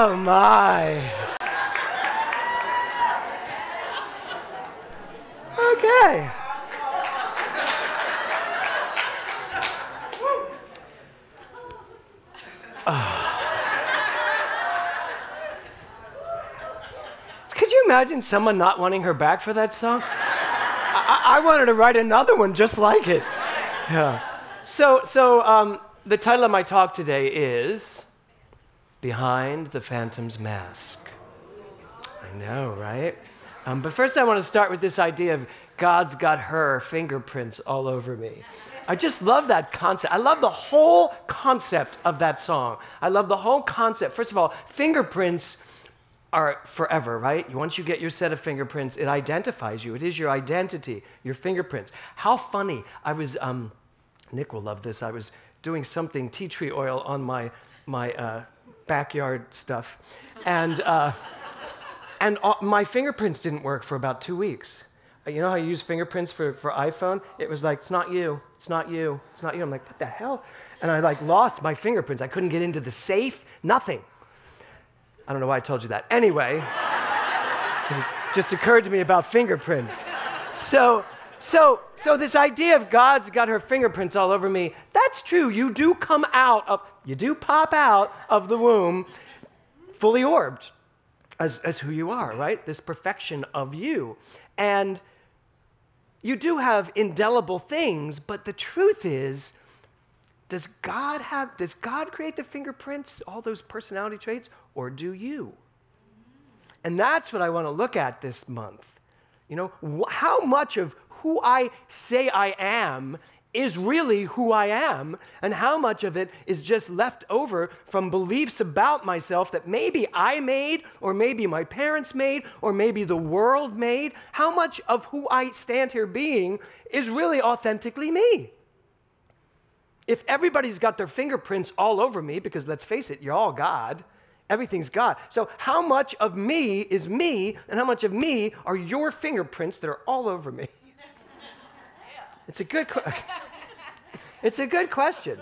Oh, my. Okay. Could you imagine someone not wanting her back for that song? I wanted to write another one just like it. Yeah. So the title of my talk today is Behind the Phantom's Mask. I know, right? But first I want to start with this idea of God's got her fingerprints all over me. I just love that concept. I love the whole concept of that song. I love the whole concept. First of all, fingerprints are forever, right? Once you get your set of fingerprints, it identifies you. It is your identity, your fingerprints. How funny. I was, Nick will love this. I was doing something, tea tree oil on my backyard stuff. And my fingerprints didn't work for about 2 weeks. You know how you use fingerprints for iPhone? It was like, it's not you, it's not you, it's not you. I'm like, what the hell? And I lost my fingerprints. I couldn't get into the safe, nothing. I don't know why I told you that. Anyway, it just occurred to me about fingerprints. So this idea of God's got her fingerprints all over me, that's true. You do pop out of the womb fully orbed as who you are, right? This perfection of you. And you do have indelible things, but the truth is, does God create the fingerprints, all those personality traits, or do you? And that's what I want to look at this month. You know, how much of who I say I am is really who I am, and how much of it is just left over from beliefs about myself that maybe I made, or maybe my parents made, or maybe the world made. How much of who I stand here being is really authentically me? If everybody's got their fingerprints all over me, because let's face it, you're all God, everything's God. So how much of me is me, and how much of me are your fingerprints that are all over me? It's a good question. It's a good question.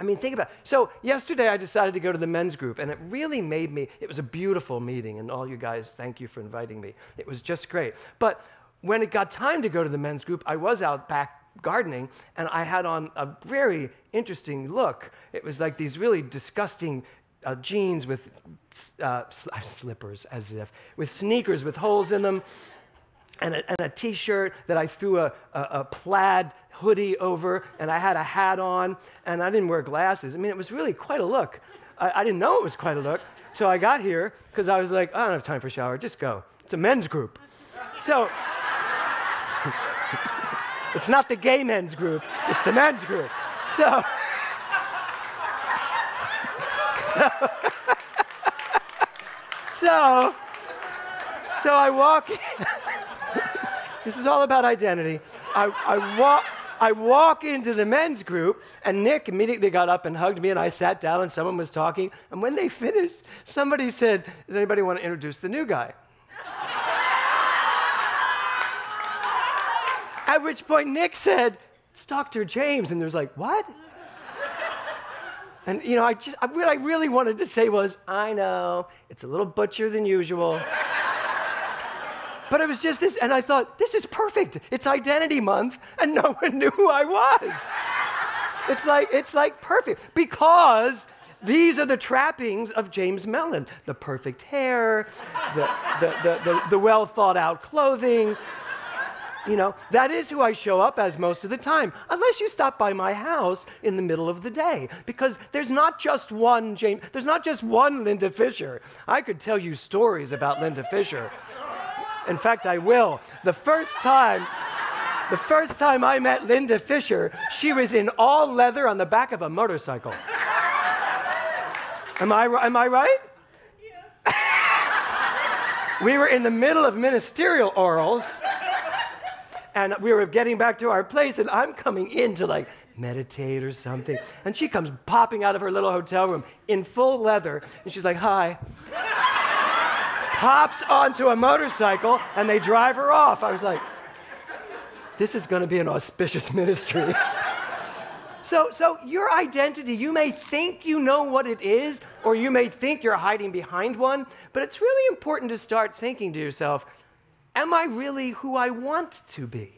I mean, think about it. So yesterday I decided to go to the men's group, and it really made me, it was a beautiful meeting, and all you guys, thank you for inviting me. It was just great. But when it got time to go to the men's group, I was out back gardening, and I had on a very interesting look. It was like these really disgusting jeans with slippers, as if, with sneakers with holes in them, and a t-shirt that I threw a plaid hoodie over, and I had a hat on, and I didn't wear glasses. I mean, it was really quite a look. I didn't know it was quite a look till I got here, because I was like, I don't have time for a shower, just go. It's a men's group. So, it's not the gay men's group, it's the men's group. So I walk in. This is all about identity. I walk into the men's group, and Nick immediately got up and hugged me, and I sat down, and someone was talking, and when they finished, somebody said, does anybody want to introduce the new guy? At which point Nick said, it's Dr. James, and there's like, what? And you know, what I really wanted to say was, I know, it's a little butchier than usual. But it was just this, and I thought, this is perfect. It's Identity Month, and no one knew who I was. It's like perfect, because these are the trappings of James Mellon: the perfect hair, the well thought out clothing. You know, that is who I show up as most of the time, unless you stop by my house in the middle of the day, because there's not just one James, there's not just one Linda Fisher. I could tell you stories about Linda Fisher. In fact, I will. The first time I met Linda Fisher, she was in all leather on the back of a motorcycle. Am I right? Yes. We were in the middle of ministerial orals, and we were getting back to our place, and I'm coming in to like meditate or something, and she comes popping out of her little hotel room in full leather, and she's like, hi. Hops onto a motorcycle, and they drive her off. I was like, this is going to be an auspicious ministry. So your identity, you may think you know what it is, or you may think you're hiding behind one, but it's really important to start thinking to yourself, am I really who I want to be?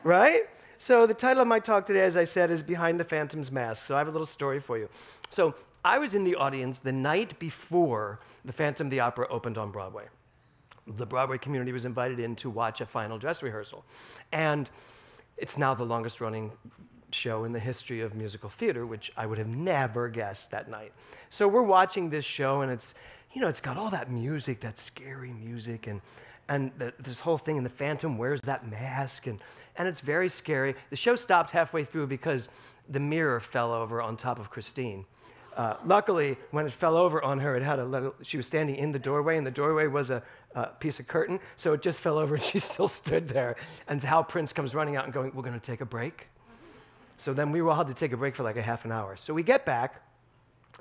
Right? So the title of my talk today, as I said, is Behind the Phantom's Mask. So I have a little story for you. So I was in the audience the night before the Phantom of the Opera opened on Broadway. The Broadway community was invited in to watch a final dress rehearsal. And it's now the longest running show in the history of musical theater, which I would have never guessed that night. So we're watching this show, and it's, it's got all that music, that scary music, and this whole thing, and the Phantom wears that mask, and it's very scary. The show stopped halfway through because the mirror fell over on top of Christine. Luckily, when it fell over on her, it had she was standing in the doorway, and the doorway was a piece of curtain, so it just fell over, and she still stood there. And Hal Prince comes running out and going, we're going to take a break. So then we all had to take a break for like a half an hour. So we get back,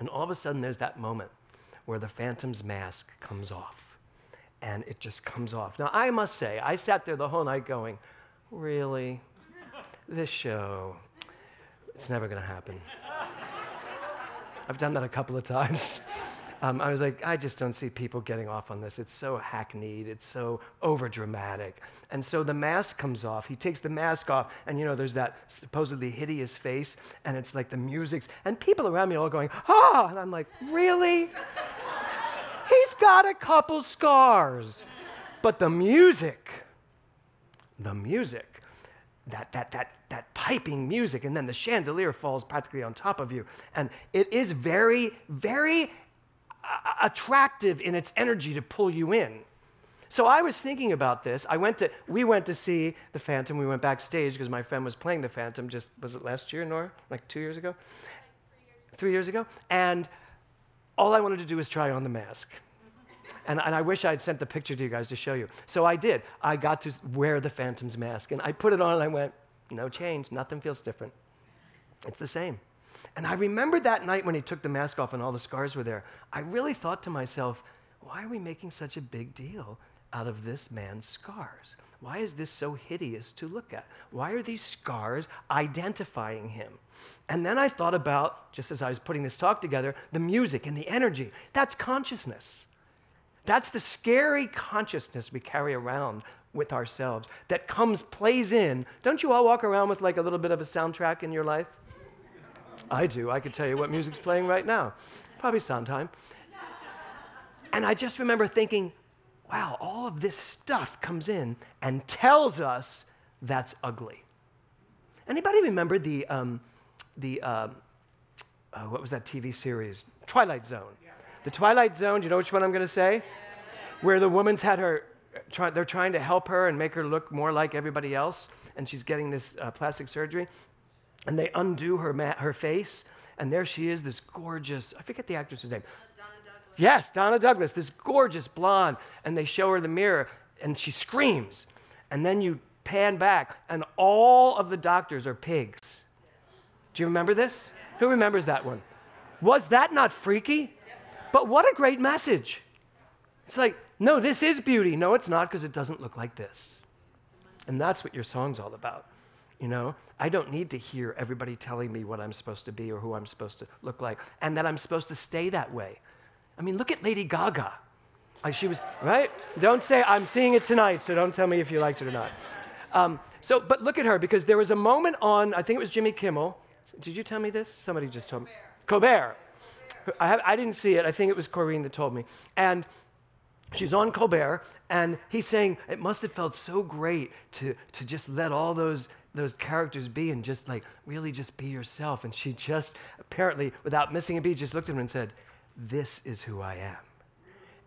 and all of a sudden there's that moment where the Phantom's mask comes off, and it just comes off. Now, I must say, I sat there the whole night going, really? This show, it's never going to happen. I've done that a couple of times. I was like, I just don't see people getting off on this. It's so hackneyed. It's so overdramatic. And so the mask comes off. He takes the mask off, and there's that supposedly hideous face, and it's like the music's, and people around me are all going, ah! And I'm like, really? He's got a couple scars. But the music, that piping music, and then the chandelier falls practically on top of you. And it is very, very attractive in its energy to pull you in. So I was thinking about this. We went to see the Phantom. We went backstage because my friend was playing the Phantom was it last year, Nora? Like 2 years ago? Like 3 years ago. And all I wanted to do was try on the mask. And I wish I'd sent the picture to you guys to show you. So I did. I got to wear the Phantom's mask, and I put it on, and I went, no change. Nothing feels different. It's the same. And I remember that night when he took the mask off and all the scars were there, I really thought to myself, why are we making such a big deal out of this man's scars? Why is this so hideous to look at? Why are these scars identifying him? And then I thought about, just as I was putting this talk together, the music and the energy. That's consciousness. That's the scary consciousness we carry around with ourselves that plays in. Don't you all walk around with like a little bit of a soundtrack in your life? I do. I could tell you what music's playing right now. Probably Sondheim. And I just remember thinking, wow, all of this stuff comes in and tells us that's ugly. Anybody remember what was that TV series? Twilight Zone. The Twilight Zone, do you know which one I'm going to say? Where the woman's had they're trying to help her and make her look more like everybody else, and she's getting this plastic surgery, and they undo her face, and there she is, this gorgeous, I forget the actress's name. Donna Douglas. Yes, Donna Douglas, this gorgeous blonde, and they show her the mirror, and she screams, and then you pan back, and all of the doctors are pigs. Do you remember this? Who remembers that one? Was that not freaky? But what a great message. It's like, no, this is beauty. No, it's not, because it doesn't look like this. And that's what your song's all about. I don't need to hear everybody telling me what I'm supposed to be or who I'm supposed to look like, and that I'm supposed to stay that way. I mean, look at Lady Gaga. She was, right? Don't say, I'm seeing it tonight, so don't tell me if you liked it or not. But look at her, because there was a moment on, I think it was Jimmy Kimmel. Did you tell me this? Somebody just told me. Colbert. I didn't see it. I think it was Corinne that told me. And she's on Colbert, and he's saying, it must have felt so great to just let all those characters be and just like really just be yourself. And she just apparently, without missing a beat, just looked at him and said, this is who I am.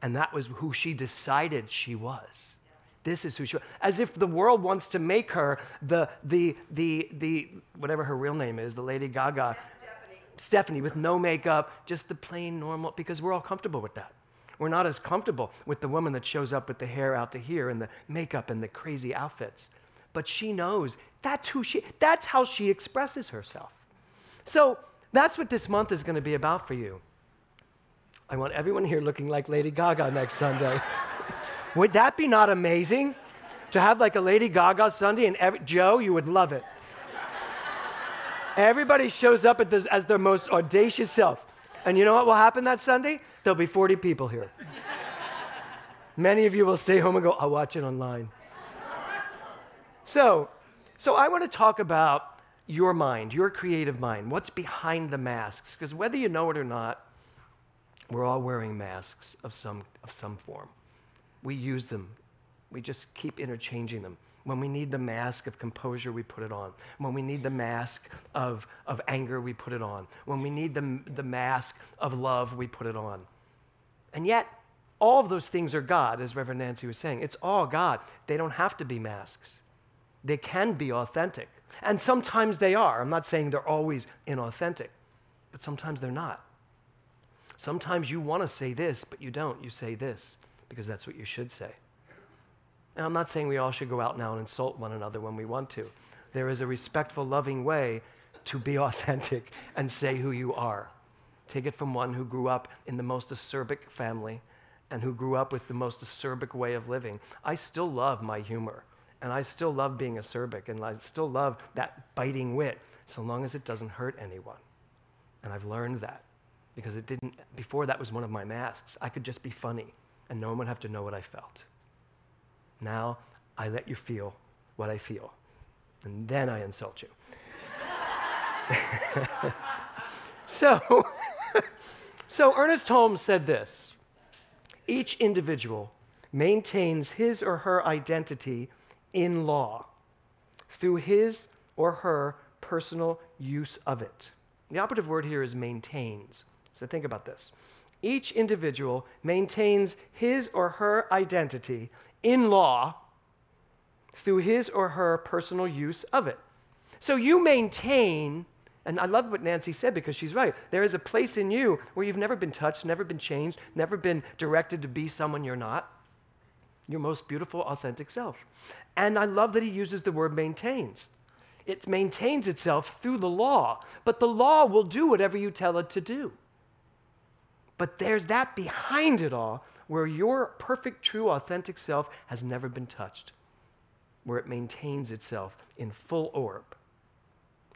And that was who she decided she was. This is who she was. As if the world wants to make her the whatever her real name is, the Lady Gaga. Stephanie, with no makeup, just the plain normal, because we're all comfortable with that. We're not as comfortable with the woman that shows up with the hair out to here and the makeup and the crazy outfits. But she knows that's how she expresses herself. So that's what this month is going to be about for you. I want everyone here looking like Lady Gaga next Sunday. Would that be not amazing? To have like a Lady Gaga Sunday and Joe, you would love it. Everybody shows up as their most audacious self. And you know what will happen that Sunday? There'll be 40 people here. Many of you will stay home and go, I'll watch it online. So I want to talk about your mind, your creative mind. What's behind the masks? Because whether you know it or not, we're all wearing masks of some form. We use them. We just keep interchanging them. When we need the mask of composure, we put it on. When we need the mask of anger, we put it on. When we need the mask of love, we put it on. And yet, all of those things are God, as Reverend Nancy was saying. It's all God. They don't have to be masks. They can be authentic. And sometimes they are. I'm not saying they're always inauthentic, but sometimes they're not. Sometimes you want to say this, but you don't. You say this because that's what you should say. And I'm not saying we all should go out now and insult one another when we want to. There is a respectful, loving way to be authentic and say who you are. Take it from one who grew up in the most acerbic family and who grew up with the most acerbic way of living. I still love my humor, and I still love being acerbic, and I still love that biting wit, so long as it doesn't hurt anyone. And I've learned that because it didn't, before that was one of my masks. I could just be funny, and no one would have to know what I felt. Now, I let you feel what I feel, and then I insult you. So Ernest Holmes said this: each individual maintains his or her identity in law through his or her personal use of it. The operative word here is maintains. So think about this. Each individual maintains his or her identity in law through his or her personal use of it. So you maintain, and I love what Nancy said because she's right. There is a place in you where you've never been touched, never been changed, never been directed to be someone you're not. Your most beautiful, authentic self. And I love that he uses the word maintains. It maintains itself through the law, but the law will do whatever you tell it to do. But there's that behind it all where your perfect, true, authentic self has never been touched, where it maintains itself in full orb.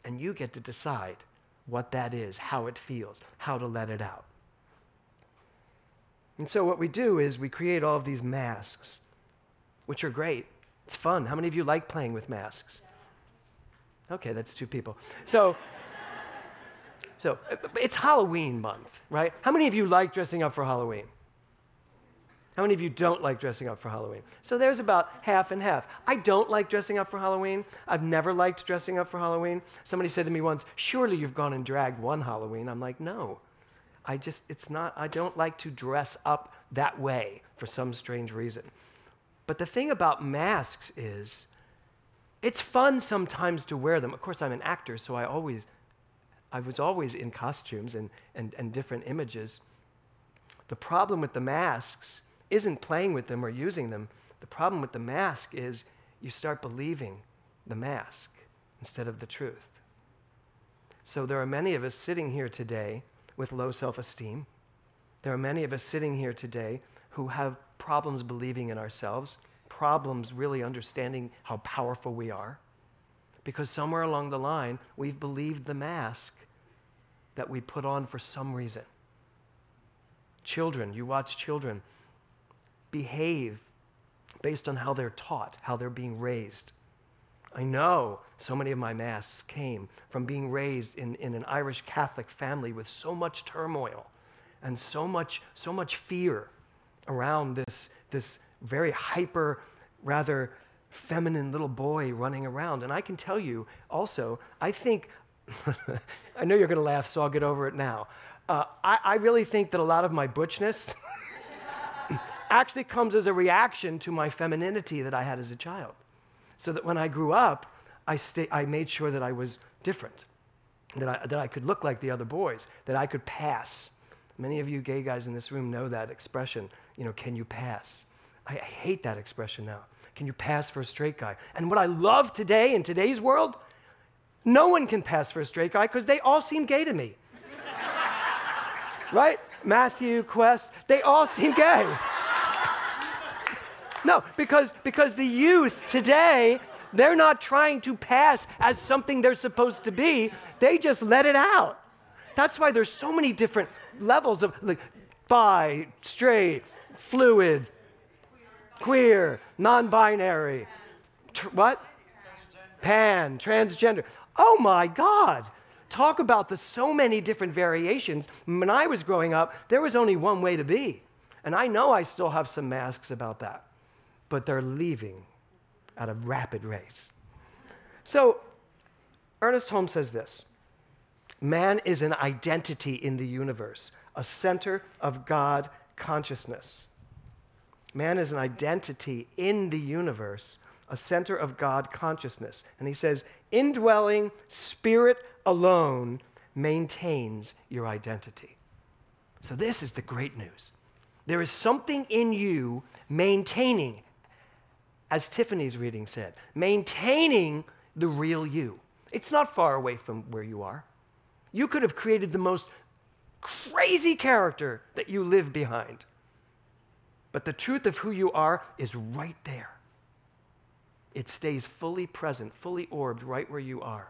And you get to decide what that is, how it feels, how to let it out. And so what we do is we create all of these masks, which are great. It's fun. How many of you like playing with masks? Okay, that's 2 people. So it's Halloween month, right? How many of you like dressing up for Halloween? How many of you don't like dressing up for Halloween? So there's about half and half. I don't like dressing up for Halloween. I've never liked dressing up for Halloween. Somebody said to me once, surely you've gone and dragged one Halloween. I'm like, no. I don't like to dress up that way for some strange reason. But the thing about masks is, it's fun sometimes to wear them. Of course, I'm an actor, so I was always in costumes and different images. The problem with the masks isn't playing with them or using them. The problem with the mask is you start believing the mask instead of the truth. So there are many of us sitting here today with low self-esteem. There are many of us sitting here today who have problems believing in ourselves, problems really understanding how powerful we are, because somewhere along the line, we've believed the mask that we put on for some reason. Children, you watch children behave based on how they're taught, how they're being raised. I know so many of my masks came from being raised in an Irish Catholic family with so much turmoil and so much fear around this very hyper, rather feminine little boy running around. And I can tell you also, I think, I know you're going to laugh, so I'll get over it now. I really think that a lot of my butchness actually comes as a reaction to my femininity that I had as a child. So that when I grew up, I made sure that I was different, that I could look like the other boys, that I could pass. Many of you gay guys in this room know that expression, can you pass? I hate that expression now. Can you pass for a straight guy? And what I love today, in today's world, no one can pass for a straight guy because they all seem gay to me. Right? Matthew, Quest, they all seem gay. No, because the youth today, they're not trying to pass as something they're supposed to be. They just let it out. That's why there's so many different levels of like bi, straight, fluid, queer, non-binary, what? Pan, transgender. Oh my God. Talk about the so many different variations. When I was growing up, there was only one way to be. And I know I still have some masks about that. But they're leaving at a rapid race. So, Ernest Holmes says this: man is an identity in the universe, a center of God consciousness. Man is an identity in the universe, a center of God consciousness. And he says, indwelling spirit alone maintains your identity. So this is the great news. There is something in you maintaining, as Tiffany's reading said, maintaining the real you. It's not far away from where you are. You could have created the most crazy character that you live behind. But the truth of who you are is right there. It stays fully present, fully orbed right where you are.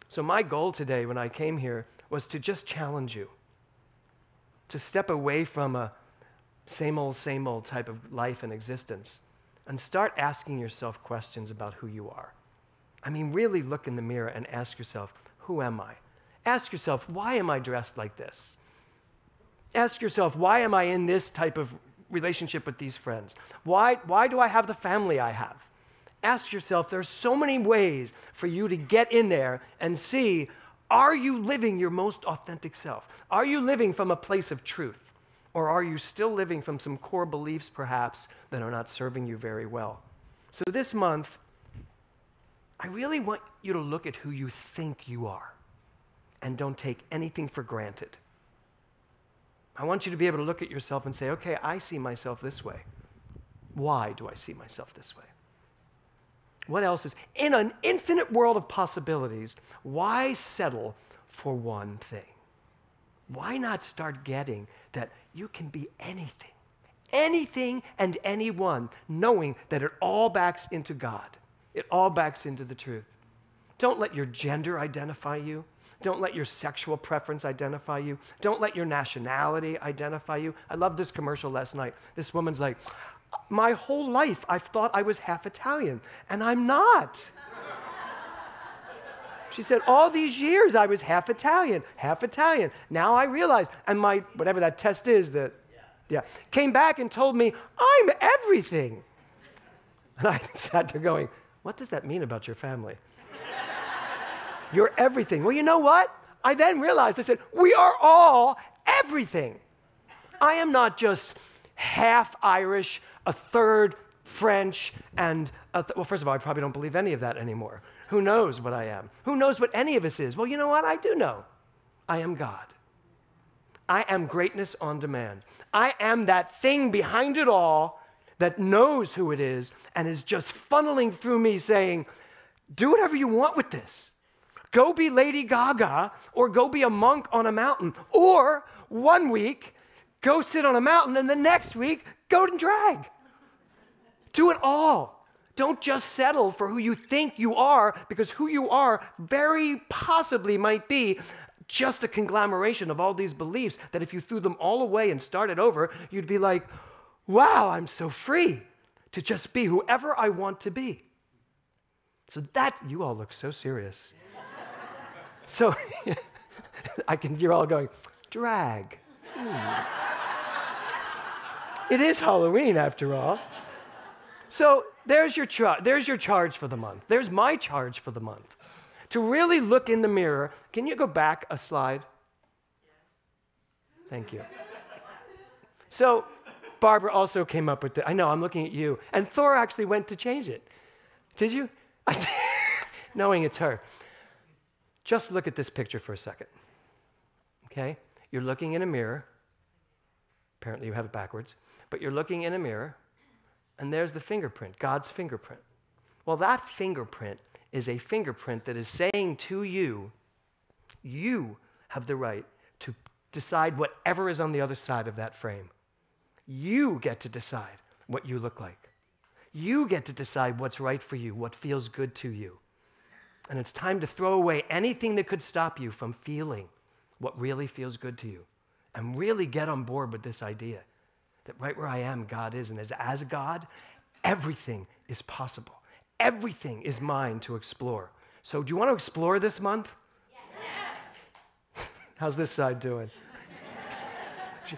So my goal today when I came here was to just challenge you to step away from a same old type of life and existence and start asking yourself questions about who you are. I mean, really look in the mirror and ask yourself, who am I? Ask yourself, why am I dressed like this? Ask yourself, why am I in this type of relationship with these friends? Why do I have the family I have? Ask yourself, there's so many ways for you to get in there and see, are you living your most authentic self? Are you living from a place of truth? Or are you still living from some core beliefs, perhaps, that are not serving you very well? So this month, I really want you to look at who you think you are and don't take anything for granted. I want you to be able to look at yourself and say, okay, I see myself this way. Why do I see myself this way? What else is, in an infinite world of possibilities, why settle for one thing? Why not start getting that you can be anything, anything and anyone, knowing that it all backs into God. It all backs into the truth. Don't let your gender identify you. Don't let your sexual preference identify you. Don't let your nationality identify you. I love this commercial last night. This woman's like, my whole life I've thought I was half Italian, and I'm not. She said, all these years I was half Italian, half Italian. Now I realize, and my, whatever that test is, came back and told me, I'm everything. And I sat there going, what does that mean about your family? You're everything. Well, you know what? I then realized, I said, we are all everything. I am not just half Irish, a third French, and, well, first of all, I probably don't believe any of that anymore. Who knows what I am? Who knows what any of us is? Well, you know what? I do know. I am God. I am greatness on demand. I am that thing behind it all that knows who it is and is just funneling through me saying, do whatever you want with this. Go be Lady Gaga, or go be a monk on a mountain. Or one week, go sit on a mountain, and the next week, go and drag. Do it all. Don't just settle for who you think you are, because who you are very possibly might be just a conglomeration of all these beliefs that if you threw them all away and started over, you'd be like, wow, I'm so free to just be whoever I want to be. So that, you all look so serious. So, you're all going, drag. It is Halloween after all. So there's your charge for the month. There's my charge for the month. To really look in the mirror. Can you go back a slide? Thank you. So Barbara also came up with I know, I'm looking at you. And Thor actually went to change it. Did you? Knowing it's her. Just look at this picture for a second. Okay? You're looking in a mirror. Apparently you have it backwards. But you're looking in a mirror, and there's the fingerprint, God's fingerprint. Well, that fingerprint is a fingerprint that is saying to you, you have the right to decide whatever is on the other side of that frame. You get to decide what you look like. You get to decide what's right for you, what feels good to you. And it's time to throw away anything that could stop you from feeling what really feels good to you. And really get on board with this idea that right where I am, God is. And as God, everything is possible. Everything is mine to explore. So do you want to explore this month? Yes. How's this side doing?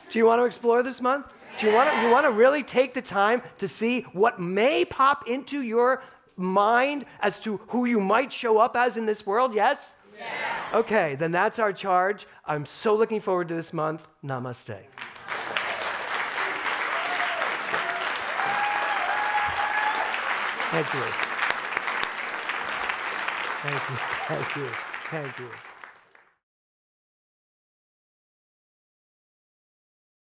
Do you want to explore this month? Do you want to really take the time to see what may pop into your mind as to who you might show up as in this world? Yes? Yes. Okay, then that's our charge. I'm so looking forward to this month. Namaste. Thank you. Thank you. Thank you. Thank you.